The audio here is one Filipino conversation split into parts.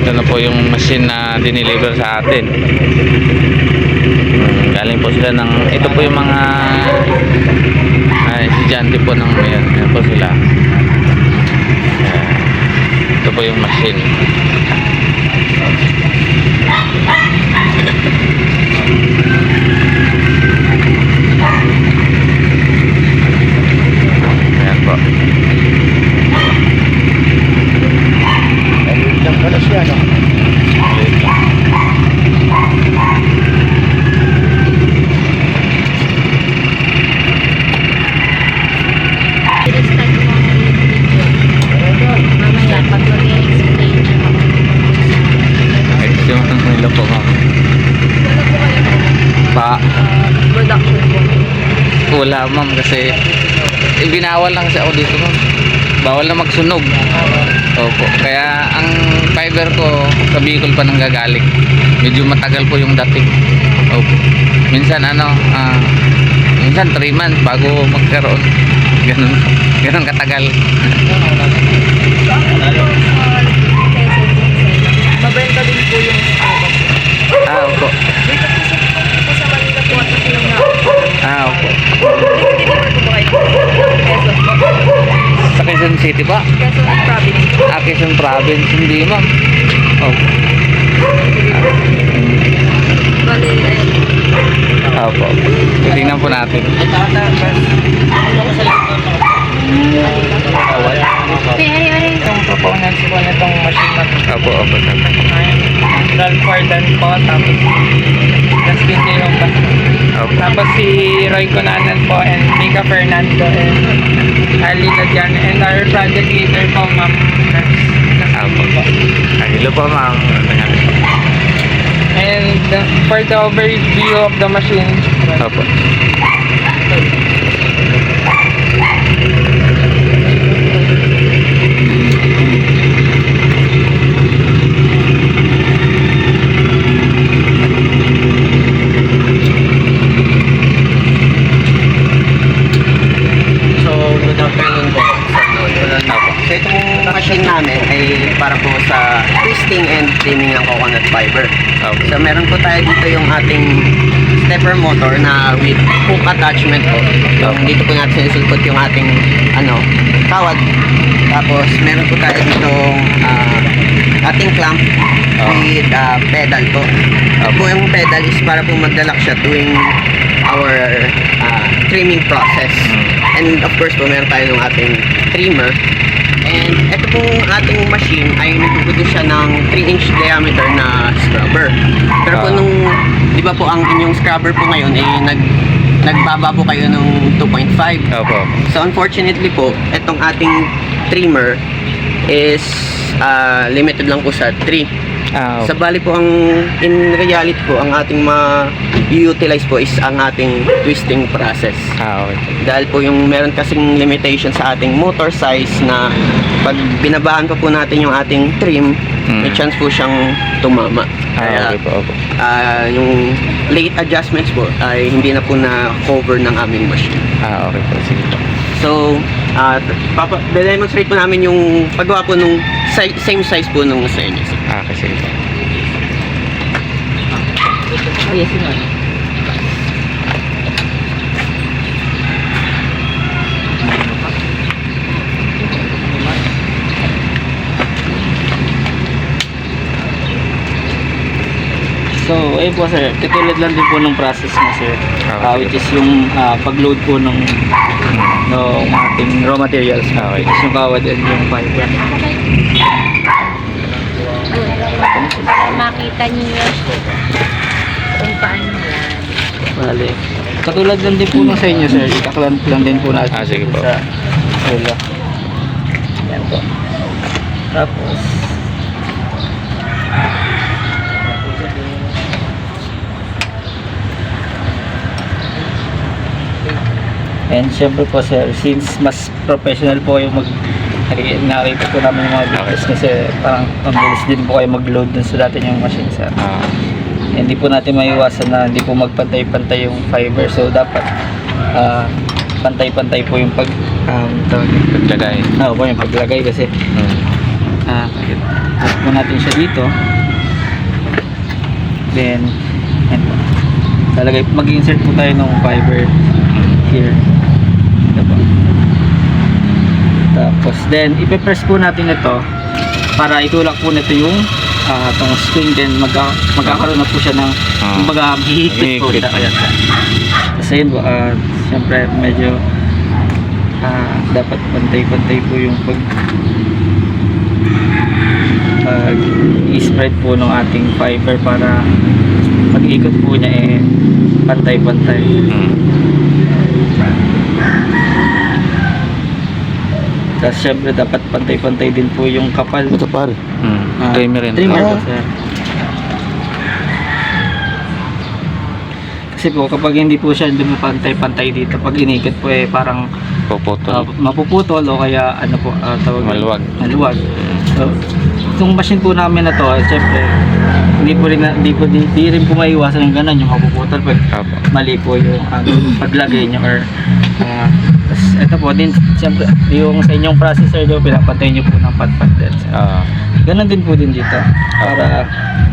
Ito na po yung machine na dineliver sa atin. Galing po sila ng, ito po yung mga estudyante po ng yan. Yan po sila. Ito po yung machine. Ayan po. Ayun lang pala siya, no? Mamaya, pag mag-i-explain Ito yung nila po, ma'am. production po. Wala, ma'am, kasi binawal lang kasi ako dito, ma'am. Bawal na magsunog. Opo. Kaya ang fiber ko sa Bicol pa nang gagaling. Medyo matagal po yung dating. Opo. Minsan minsan 3 months bago magkaroon. Ganun katagal. Mabenta din po yung Opo. dito po sa Manila po at sa Luna. Opo. Dito po ba kayo? Quezon po. Sa Quezon City pa? Quezon Province. Quezon Province, hindi, ma'am. Opo. Bali, Opo. Tingnan po natin. Itong proponents ko na itong machine na to. Opo, opo. Ralph Warden po, tapos Dustin De Jong. Opo. Tapos si Roy Conanan po and Mika Fernando and Ali Ladian and our project leader po, Ma'am. Opo. Hello po, ma'am. And for the overview of the machine, Opo. So, good afternoon po. So, itong machine namin ay para po sa twisting and trimming ng coconut fiber. Opo. So, meron po tayo dito yung ating stepper motor na with hook attachment po. Yung dito po natin sinusulpot yung ating kawad. Tapos, meron po tayo ditong ating clamp with pedal po. Po yung pedal is para po magdalak siya tuwing our trimming process. And of course po, meron tayo ng ating trimmer. And ito pong ating machine ay nagpuproduce siya ng 3-inch diameter na scrubber. Pero po nung, di ba po ang inyong scrubber po ngayon ay nagbaba po kayo ng 2.5. Opo. So unfortunately po, itong ating trimmer is limited lang po sa 3. Opo. Sa bali po, in reality po, ang ating ma-utilize po is ang ating twisting process. Okay. Dahil po yung meron kasing limitation sa ating motor size na pag binabaan pa po natin yung ating trim, may chance po siyang tumama. Kaya Okay po, opo. yung late adjustments po ay hindi na po na-cover ng aming machine. Okay po, sige po. So, demonstrate po namin yung paggawa po nung same size po nung sa inyo. Okay, sige po. Oh, yes, sir. So, ayun po sir, katulad lang din po ng process na sir, which is yung pag-load po ng ating raw materials, Okay. which is yung kawad and yung fiber. makita niyo kung paano yan. Bale. Katulad lang din po nung sa inyo sir, ikaklant lang din po natin Sige po. sa relo. Yan po. Tapos, and syempre po sir, since mas professional po yung nakita po namin yung mga videos kasi parang ang bilis din po kayo mag-load dun sa dati yung machine sir. Hindi po natin maiwasan na hindi po magpantay-pantay yung fiber, so dapat pantay-pantay po yung paglagay. Paglagay. Po yung paglagay kasi Tapos po natin siya dito. Then, yan po. Mag-insert po tayo ng fiber here. Ito po. Tapos, then, ipe-press po natin ito para itulak po nito yung itong spring. Then, magkakaroon na po siya ng kumbaga, hihigpit po. Hihigpit. Kasi yun po, siyempre, medyo dapat pantay-pantay po yung i-spread po ng ating fiber para pag-ikot po niya pantay-pantay. Tapos syempre dapat pantay-pantay din po yung kapal. Ito pare. Trimmer rin. Trimmer po, sir. Kasi po kapag hindi po siya pantay-pantay dito, pag inikot po parang Popotol. mapuputol o kaya ano po tawag maluwag. So itong machine po namin na to, syempre hindi rin po maiwasan yung ganun, yung mapuputol pag mali po yung paglagay nyo or tas ito po din syempre yung sa inyong processor do pinapantay nyo po ng pad din. Ganun din po din dito para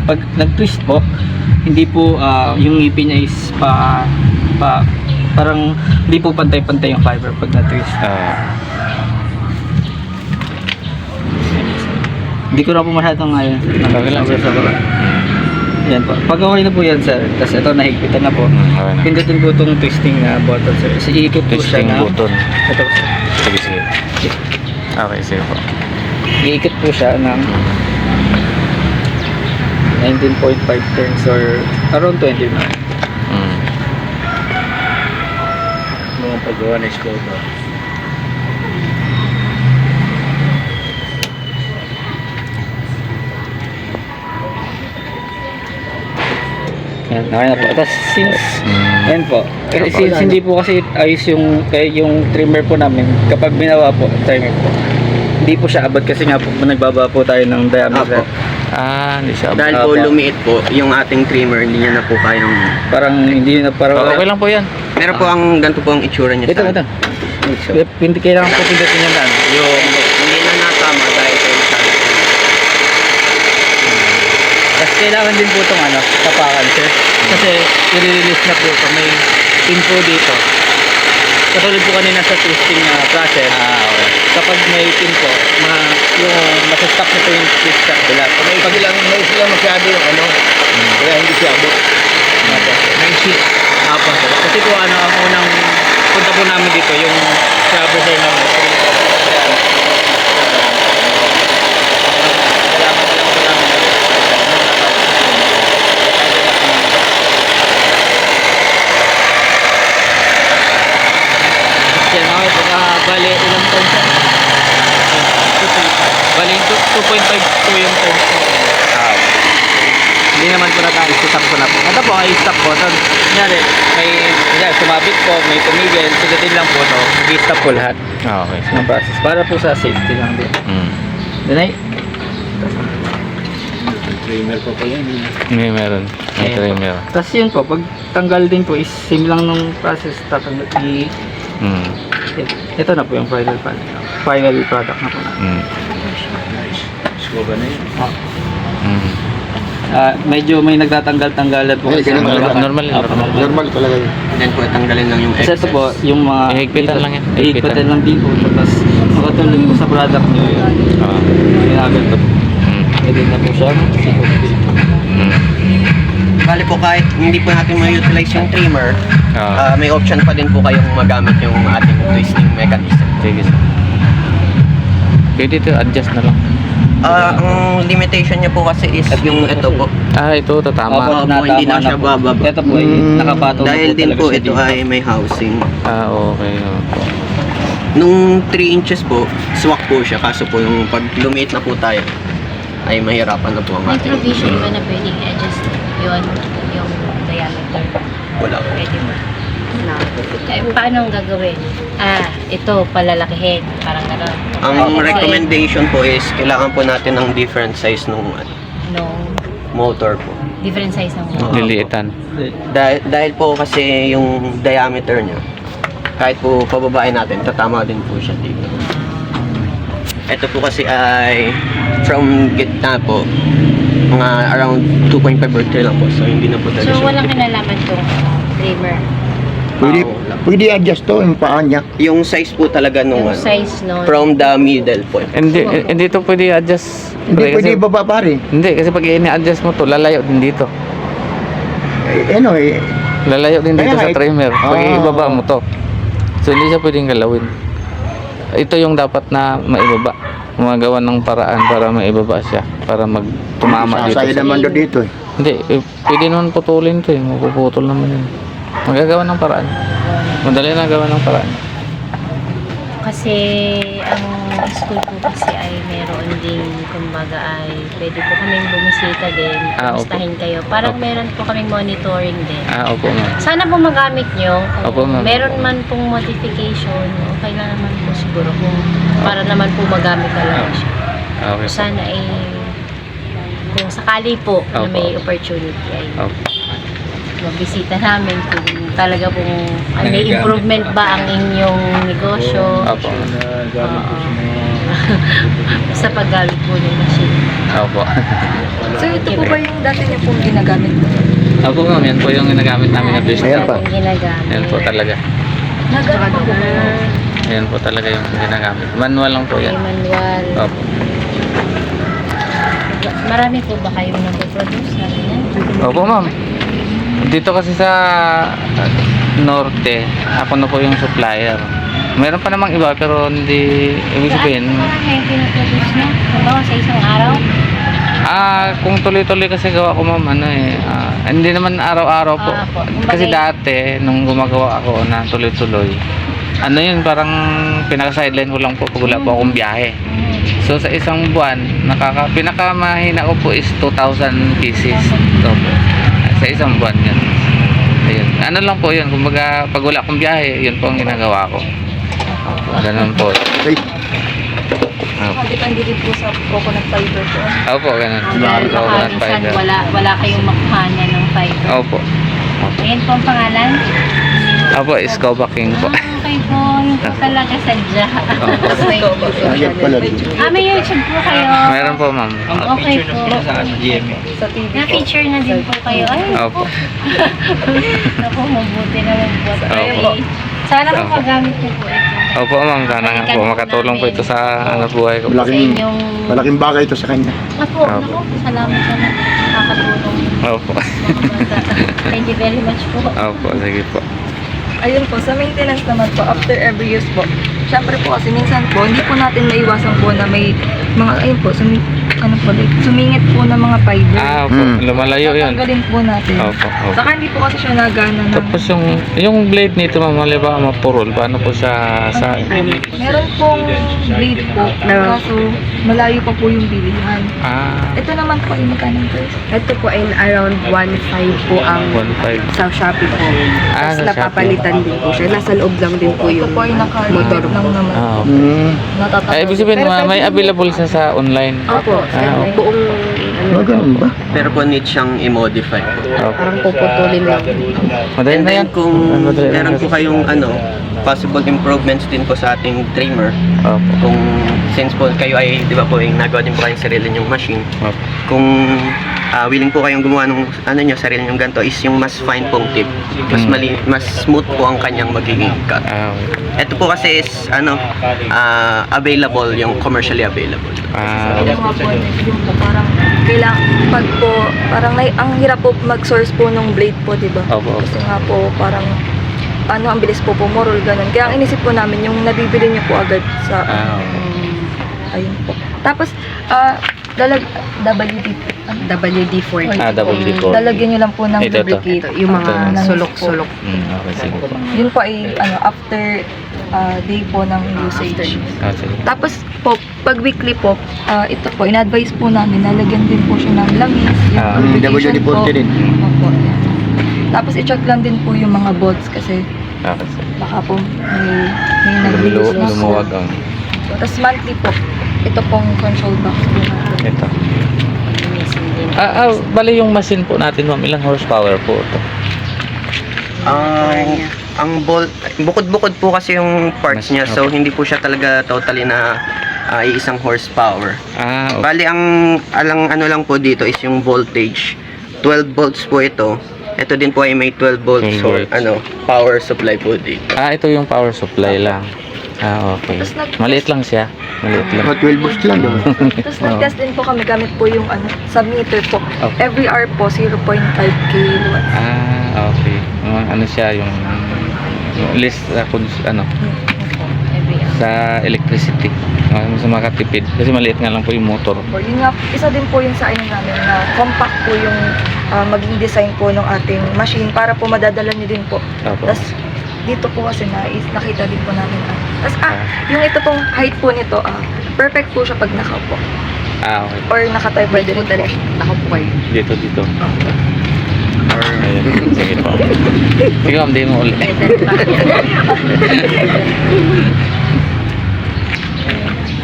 pag nag-twist po hindi po yung ngipin niya is parang hindi po pantay-pantay yung fiber pag na-twist. Hindi ko na po masyadong ngayon. Okay lang, sir. Yan po. Pag okay na po yan, sir, tapos ito nahigpitan na po. Okay na. Pindutin po itong twisting button, sir. Kasi iikot po siya Twisting na. button. Ito po, sir. Sige. Okay, sige po. Iikot po siya ng 19.5 turns or around 20 na. Mga paggawa na school ba? Yan, okay na po. Tapos since, yan po. Since hindi po kasi ayos yung trimmer po namin, kapag binawa po, trimmer po, hindi po siya abot kasi nga po nagbaba po tayo ng diameter. Hindi siya. Dahil po lumiit po yung ating trimmer, hindi niya na po kayang... Parang hindi na parang Okay lang po yan. Meron po ang ganito po ang itsura niya. Ito. Kailangan po pindutin yung yung Hindi na natama dahil po sa... Tapos kailangan din po itong tapakan, sir. Kasi i-release na po ito. May pin po dito. Katulad po kanina sa twisting process. Okay. Kapag may pin po, yung masastop na po yung twist sa kabila. Pag ilang masyado yung kaya hindi siya abot. May sheet. Kasi po ang unang punta po namin dito, yung scrubber sir namin. Bali, ilang turns yan? Bali, 2.5 po yung turns po. Hindi naman po stop ko na po. Ito po, ay stop po. So, kunyari, sumabit po, may tumigil, sugatin lang po ito. Mag-stop po lahat Okay. ng process. Para po sa safety lang din. Then ay, Trimmer pa pala yun. Meron. May trimmer. tapos yun po, pag tanggal din po, is same lang nung process. Ito na po yung final product na po natin. School ba na yun? Medyo may nagtatanggal-tanggalan po. kasi Normal. Normal talaga yun. Then po tanggalin lang yung Kasi ito po, yung mga... Ihigpitan lang yan. Ihigpitan lang din po. Tapos makatulong po sa product nyo yun. Ginaganto po. Pwede na po siya. Bali po kahit hindi po natin ma-utilize yung trimmer, may option pa din po kayong magamit yung ating twisting mechanism. Sige. Pwede ito, adjust na lang. Ang limitation niya po kasi is yung ito po. Ito tama. Opo, hindi na siya bababa. Ito po ay nakapatong Dahil po din talaga po siya ito dito. ay may housing. Okay. Nung 3 inches po, swak po siya. Kaso po yung pag lumiit na po tayo, ay mahirapan na po ang May ating... provision ba na pwedeng i-adjust yun, yung diameter? Wala po. Pwede mo. No. Paano ang gagawin? Ito, palalakihin. Parang gano'n. Ang recommendation po is kailangan po natin ng different size ng No. motor po. Different size ng Oo. Liliitan. Dahil po kasi yung diameter niya, kahit po pababain natin, tatama din po siya dito. Ito po kasi ay from gitna po, mga around 2.5 or 3 lang po. So, hindi na po talaga So, siya. walang kinalaman tong trimmer. Pwede adjust to yung paa niya. Yung size po talaga nung Yung ano, size nun. from the middle po. Hindi to pwede i-adjust. Hindi Kasi- pwede ibaba pare. Hindi, kasi pag ini-adjust mo to, lalayo din dito. Ano eh. Lalayo din dito Kaya sa nga, trimmer. Pag ah. ibaba mo to. So, hindi siya pwedeng galawin. Ito yung dapat na maibaba. Gumagawa ng paraan para maibaba siya. Para tumama dito. Sasaya naman doon dito eh. Hindi, pwede naman putulin to eh. Mapuputol naman yun. Magagawa ng paraan. Madali na gawa ng paraan. Kasi ang school po kasi ay meron ding kumbaga ay pwede po kaming bumisita din. Opo. Kumustahin kayo. Parang meron po kaming monitoring din. Opo ma'am. Sana po magamit nyo. Opo, ma'am. Meron man pong modification, okay lang naman po siguro kung para naman po magamit talaga siya. Okay. Sana ay kung sakali po na Opo. may opportunity ay Opo. magbisita namin kung talaga pong may improvement ba ang inyong negosyo Opo. sa paggamit po ng machine. Opo. So ito po ba yung dati niyo pong ginagamit po? Opo ma'am, yan po yung ginagamit namin na business. Ayan pa. Yung ginagamit. Yan po talaga. Nagano po ba? Yan po talaga yung ginagamit. Manual lang po yan. Manual. Opo. Marami po ba kayong nag-produce na ganyan? Opo ma'am. Dito kasi sa norte, ako na po yung supplier. Meron pa namang iba pero hindi, ibig sabihin, Marami yung pinaproduce nyo? Halimbawa sa isang araw? kung tuloy-tuloy kasi gawa ko ma'am, hindi naman araw-araw po. Po. Kasi dati, nung gumagawa ako na tuloy-tuloy, ano yun, parang pinaka-sideline ko lang po pag wala po akong biyahe. So sa isang buwan, pinakamahina ko po is 2,000 pieces. Opo. Sa isang buwan yun. Ayun. Ano lang po yun, kumbaga pag wala akong biyahe, yun po ang ginagawa ko. Ganun po. Ay, Depende din po sa coconut fiber po. Opo, ganun. Baka Coconut minsan fiber. wala kayong makuhanan ng fiber. Opo. Ayan po ang pangalan? Opo, Scoba King po. Okay po. Yung po talaga sadya. ayan pala din. May YouTube po kayo. Meron po ma'am. Okay po. Sa TV po. Na-feature na din po kayo. Ay, Opo. naku, mabuti naman po. Opo. Sana po Opo. magamit niyo po ito. Opo ma'am, sana nga po makatulong po ito sa buhay ko. Sa Malaking, inyong... malaking bagay ito sa kanya. Opo, naku, salamat sa nakakatulong. Opo. Thank you very much po. Opo, sige po. Ayun po, sa maintenance naman po, after every use po, syempre po kasi minsan po, hindi po natin maiwasan po na may mga, ayun po, sumingit po ng mga fiber. Opo, lumalayo yun. Tatanggalin po natin. Opo, opo. Saka hindi po kasi siya nagana ng... Tapos yung blade nito ma'am, halimbawa mapurol, paano po siya sa... Meron pong blade po, kaso malayo pa po yung bilihan. Ito naman po ay magkano guys? Ito po ay around 1.5 po ang 1.5. sa Shopee po. Tapos sa napapalitan din po siya. Nasa loob lang din po Ito yung po ay motor naka-repeat lang naman. Okay. Natatanggal. Ay, ibig sabihin, Pero may pwede- available siya sa online. Opo, okay. buong ano, Ganun ba? Pero po need siyang i-modify po. Okay. parang puputulin lang. Madali And na yan. then kung Madali na meron yan. po kayong possible improvements din po sa ating trimmer, Opo. kung since po kayo ay, di ba po, yung nagawa din po kayong sarili nyong machine, Opo. kung willing po kayong gumawa ng sarili nyong ganito, is yung mas fine pong tip. Mas mas smooth po ang kanyang magiging cut. Okay. Ito po kasi is available, yung commercially available. Yung mga po, yung po parang kailangan ang hirap po mag-source po ng blade po, di ba? Opo, opo. Kasi nga po parang ang bilis po pumurol, ganun. Kaya ang inisip po namin yung nabibili niyo po agad sa ayun po. Tapos WD-40. WD-40. Lalagyan niyo lang po ng Ito. lubricate. Yung mga Ito. sulok-sulok. Okay, sige po. Yun po ay after day po ng usage. Sige. Tapos po, pag weekly po, ito po, in-advise po namin, nalagyan din po siya ng langis, yung lubrication po. WD-40 din. Opo, yan. Tapos i-check lang din po yung mga bolts kasi Okay, sige. baka po may nag-release na po. Lumuwag ang Tapos monthly po, ito pong control box po natin. ito. Bali yung machine po natin ma'am, ilang horsepower po ito? Ang bolt, bukod-bukod po kasi yung parts niya, so hindi po siya talaga totally na iisang horsepower. Ah, okay. Bali, ang ano lang po dito is yung voltage. 12 volts po ito. Ito din po ay may 12 volts. 12 So, volts. power supply po dito. Ito yung power supply lang. Okay. Maliit lang siya. Maliit lang. 12 volts lang, diba? Tapos nag-test din po kami gamit po yung sa meter po. Okay. Every hour po, 0.5 kilowatts. Okay. Ano siya yung list Every hour. sa electricity. Mas makatipid. Kasi maliit nga lang po yung motor. Po, yun nga, isa din po yun sa namin na compact po yung maging design po ng ating machine para po madadala niyo din po. Opo. Tapos dito po kasi nakita din po namin. Tapos yung ito pong height po nito, perfect po siya pag nakaupo. Okay. Or nakatayo pwede rin po. Ako po kayo. Dito. Ayun. Sige po. Sige ma'am, di mo ulit.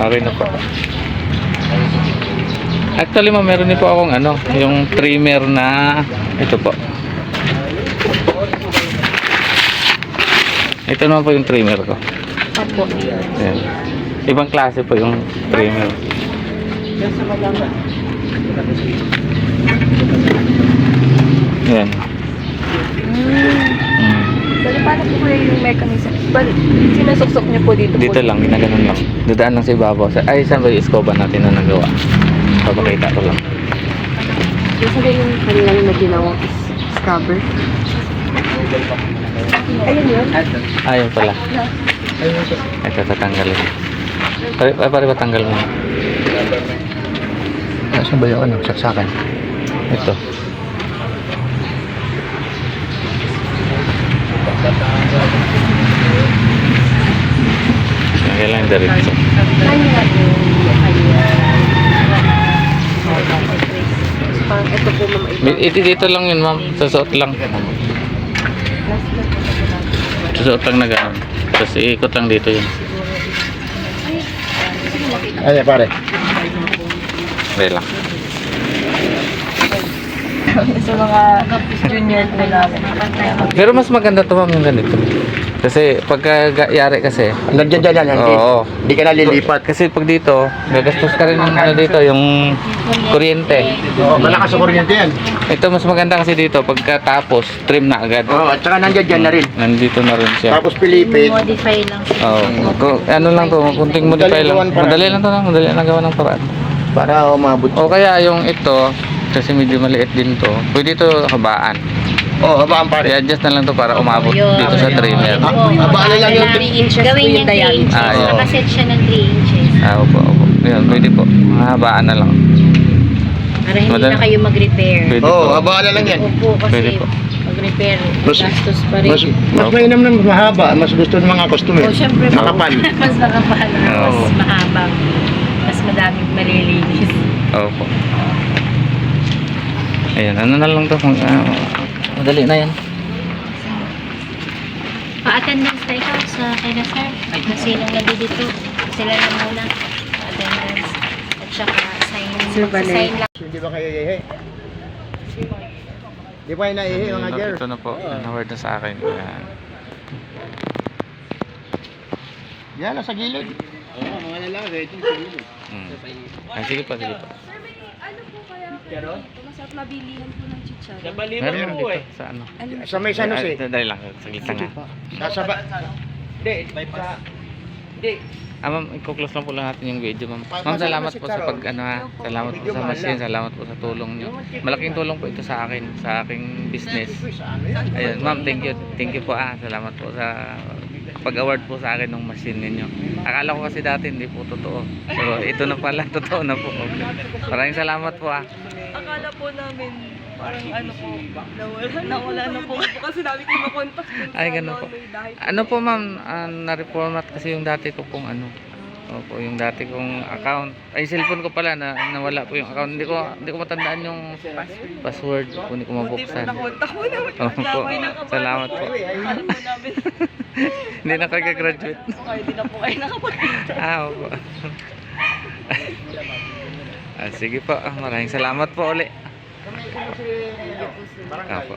Okay na po. Actually ma'am, meron din po akong yung trimmer na ito po. Ito naman po yung trimmer ko. Opo. Ayan. Ibang klase po yung trimmer. Ayan. Bali, paano po kaya yung mechanism? Bali, sinusuksok niyo po dito Dito po. lang, ginaganon lang. Dadaan lang sa ibabaw. Ay, saan ba yung escoba natin na nagawa? Papakita ko lang. Yung sabi yung kanilang na ginawang scrubber. Ayun yun. Ayun pala. Ito, tatanggalin. Pare ba tanggal mo? Saan ba yung saksakan? Ito. Kailangan diretso. Parang ito po ma'am. Ito dito lang yun ma'am. Susuot lang. Susuot lang na gano'n. Tapos iikot lang dito yun. Ay, pare. Hindi lang. Sa mga junior po namin. Pero mas maganda to ma'am yung ganito. Kasi pagkayari kasi, Nandiyan dyan yan. oo. Hindi ka nalilipat. Kasi pag dito, gagastos ka rin ng dito, yung kuryente. Oo, malakas sa kuryente yan. Ito mas maganda kasi dito, pagkatapos, trim na agad. Oo, at saka nandiyan dyan na rin. Nandito na rin siya. Tapos pilipit. Modify lang siya. Ano lang to, kunting modify lang. Madali lang to, madali lang gawa ng paraan. Para umabot. O kaya yung ito, kasi medyo maliit din to, pwede ito habaan. Oo, habaan pare. I-adjust na lang to para umabot Yun. dito sa trimmer. Habaan na lang yung 3 inches po Gawin yung niya 3 diameter. inches. Ah, yun. Nakaset siya ng 3 inches. Opo. Yun, pwede po. Habaan na lang. Para hindi Madali. na kayo mag-repair. Pwede Oo, po. habaan na lang yan. Opo, Pwede kasi po. mag-repair, Mas- gastos pa rin. Mas mainam ng mahaba. Mas gusto ng mga customer. O, syempre po. Makapal. Mas makapal. Mas Oo. mahabang. Mas madaming malilinis. Opo. Ayan, ano na lang to kung madali na yan. Pa-attendance na ikaw sa kaya sir. Kung sinong nandito, sila na muna. Attendance. At saka sign. Sir, bale. Sign lang. Hindi ba kayo ihi? Di ba kayo naihi mga girl? Ito na po, na-word na sa akin. Ayan. Yan, nasa gilid. Oo, mga lalaki. Ito sa gilid. Ay, sige pa. Masarap mabilihan po ng chicharon. Meron dito sa ano. Sa may San Jose. Dali lang, saglit lang ha. Nasa ba? Ma'am, i-close lang po lang natin yung video, ma'am. Ma'am, salamat po sa salamat po sa machine, salamat po sa tulong nyo. Malaking tulong po ito sa akin, sa aking business. Ayun, ma'am, thank you po salamat po sa pag-award po sa akin ng machine ninyo. Akala ko kasi dati hindi po totoo. So, ito na pala, totoo na po. Maraming salamat po Akala po namin parang po, nawala na po. Kasi dami ko makontak dun Ay, ganun po. Ano po ma'am, na-reformat kasi yung dati ko pong Opo, yung dati kong account. Ay, cellphone ko pala nawala po yung account. Hindi ko matandaan yung password. Hindi ko mabuksan. Nakontak mo naman. Opo, salamat po. Hindi na kayo graduate. Hindi na po kayo nakapag-graduate. Opo. Sige po, maraming salamat po ulit. Opo.